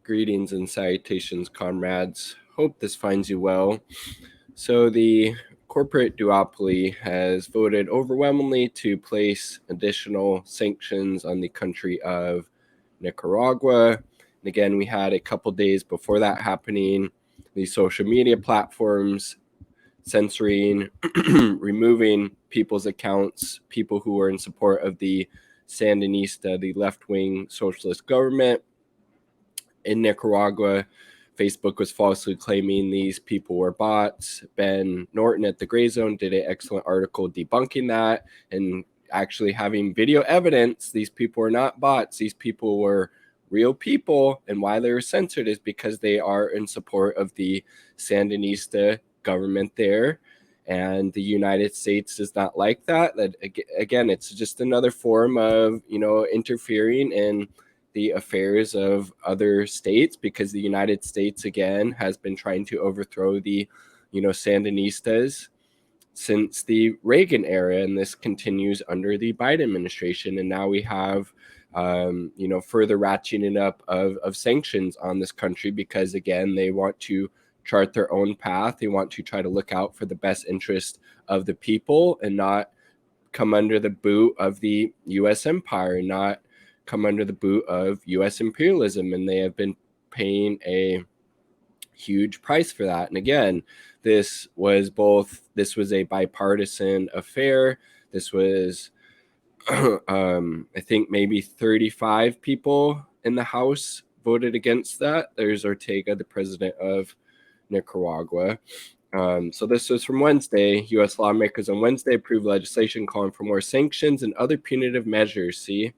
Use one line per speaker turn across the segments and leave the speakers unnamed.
Greetings and salutations, comrades. Hope this finds you well. So the corporate duopoly has voted overwhelmingly to place additional sanctions on the country of Nicaragua. And again, we had a couple days before that happening, the social media platforms censoring, removing people's accounts, people who were in support of the Sandinista, the left-wing socialist government in Nicaragua. Facebook was falsely claiming these people were bots. Ben Norton at the Gray Zone did an excellent article debunking that and actually having video evidence. These people are not bots. These people were real people, and why they were censored is because they are in support of the Sandinista government there. And the United States does not like that. That again, it's just another form of, interfering in the affairs of other states, because the United States, again, has been trying to overthrow the, Sandinistas since the Reagan era, and this continues under the Biden administration. And now we have, further ratcheting up of sanctions on this country because, again, they want to chart their own path. They want to try to look out for the best interest of the people and not come under the boot of the U.S. empire, and not come under the boot of U.S. imperialism. And they have been paying a huge price for that. And again, this was a bipartisan affair. This was, I think maybe 35 people in the House voted against that. There's Ortega, the president of Nicaragua. So this was from Wednesday. U.S. lawmakers on Wednesday approved legislation calling for more sanctions and other punitive measures. See?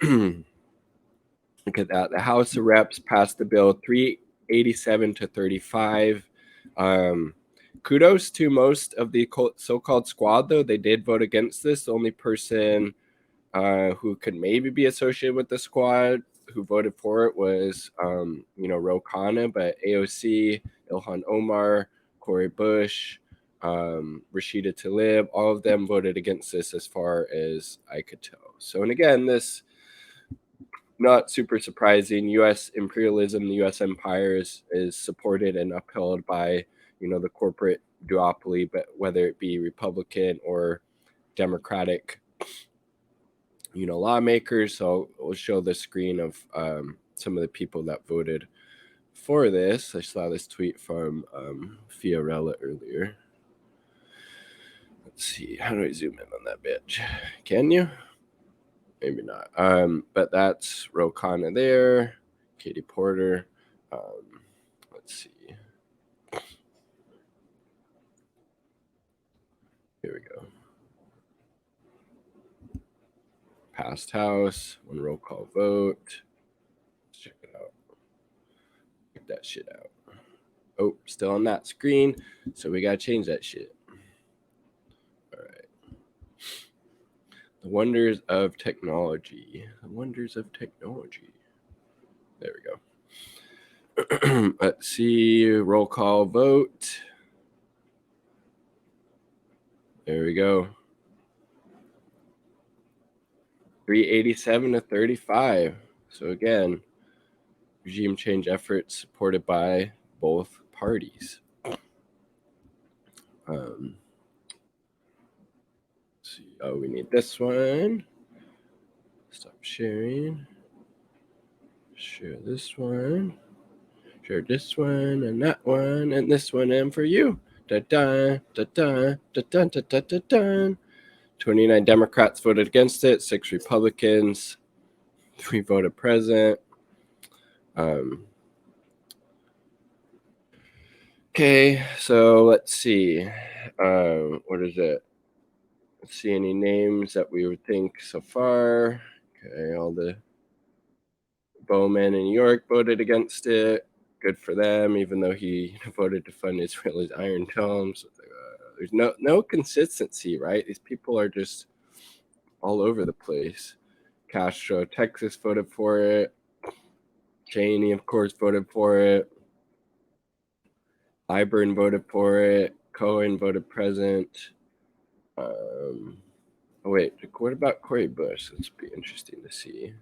Look at that. The House of Reps passed the bill 387 to 35. Kudos to most of the so-called squad, though. They did vote against this. The only person who could maybe be associated with the squad who voted for it was, Ro Khanna, but AOC, Ilhan Omar, Cori Bush, Rashida Tlaib, all of them voted against this as far as I could tell. So, and again, this, not super surprising. U.S. imperialism, the U.S. empire is supported and upheld by, the corporate duopoly, but whether it be Republican or Democratic, lawmakers. So we'll show the screen of some of the people that voted for this. I saw this tweet from Fiorella earlier. Let's see. How do I zoom in on that bitch? Can you? Maybe not. But that's Ro Khanna there, Katie Porter. Let's see. Here we go. Passed House, one roll call vote. Let's check it out. Check that shit out. Oh, still on that screen. So we got to change that shit. All right. The wonders of technology. The wonders of technology. There we go. Let's see. Roll call vote. There we go. 387 to 35. So again, regime change efforts supported by both parties. See. Oh, we need this one. Stop sharing. Share this one. Share this one and that one and this one, and for you. Da-da, da-da, da-da, da-da, da-da. 29 Democrats voted against it, 6 Republicans, 3 voted present. Okay, so let's see. What is it? Let's see any names that we would think so far. Okay, all the Bowman in New York voted against it. Good for them, even though he voted to fund Israel's Iron Dome. So there's no consistency, right? These people are just all over the place. Castro, Texas voted for it. Cheney, of course, voted for it. Clyburn voted for it. Cohen voted present. Wait, what about Cori Bush? This would be interesting to see.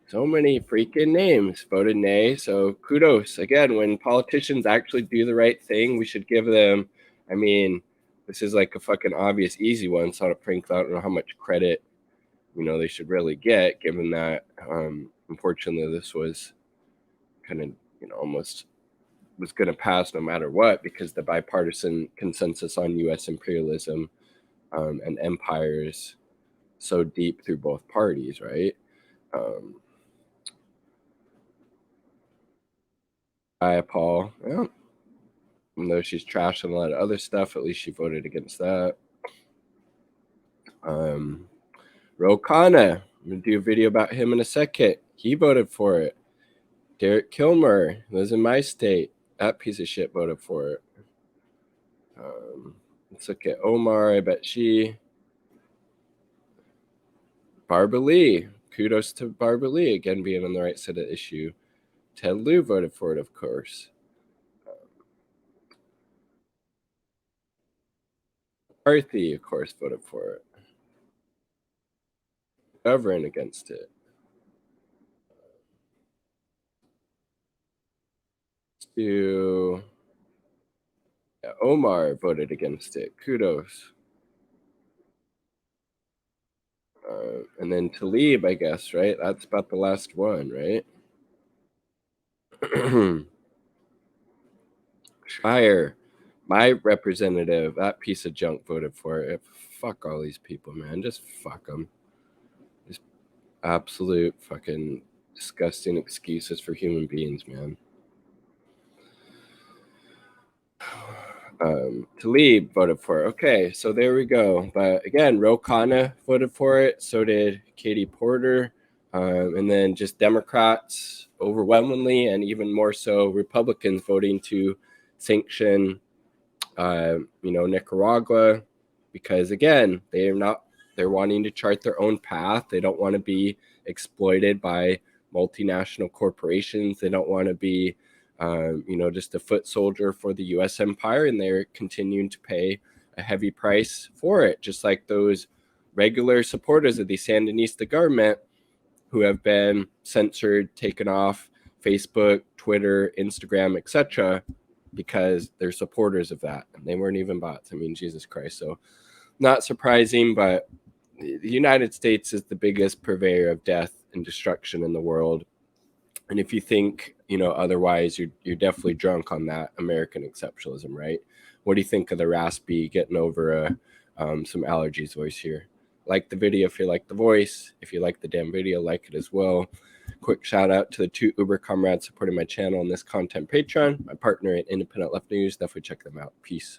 So many freaking names voted nay. So kudos. Again, when politicians actually do the right thing, we should give them, I mean, this is like a fucking obvious, easy one. So frankly, I don't know how much credit, they should really get, given that, unfortunately, this was kind of, almost was going to pass no matter what, because the bipartisan consensus on U.S. imperialism and empire is so deep through both parties, right? Um, Paul. Yeah. Even though she's trashing a lot of other stuff, at least she voted against that. Um, Ro Khanna, I'm going to do a video about him in a second. He voted for it. Derek Kilmer lives in my state. That piece of shit voted for it. Let's look at Omar. I bet she. Barbara Lee. Kudos to Barbara Lee, again, being on the right side of the issue. Ted Lieu voted for it, of course. McCarthy, of course, voted for it. McGovern against it. To Omar voted against it. Kudos. And then Talib, I guess, right? That's about the last one, right? Shire, my representative, that piece of junk voted for it. Fuck all these people, man. Just fuck them. Just absolute fucking disgusting excuses for human beings, man. Talib voted for it. Okay, so there we go. But again, Ro Khanna voted for it. So did Katie Porter. And then just Democrats overwhelmingly, and even more so Republicans voting to sanction, Nicaragua, because again, they're wanting to chart their own path. They don't want to be exploited by multinational corporations. They don't want to be, just a foot soldier for the U.S. empire, and they're continuing to pay a heavy price for it, just like those regular supporters of the Sandinista government who have been censored, taken off Facebook, Twitter, Instagram, etc., because they're supporters of that, and they weren't even bots. I mean, Jesus Christ. So not surprising, but the United States is the biggest purveyor of death and destruction in the world. And if you think, otherwise, you're definitely drunk on that American exceptionalism, right? What do you think of the raspy getting over some allergies voice here? Like the video if you like the voice. If you like the damn video, like it as well. Quick shout out to the 2 Uber comrades supporting my channel and this content Patreon. My partner at Independent Left News. Definitely check them out. Peace.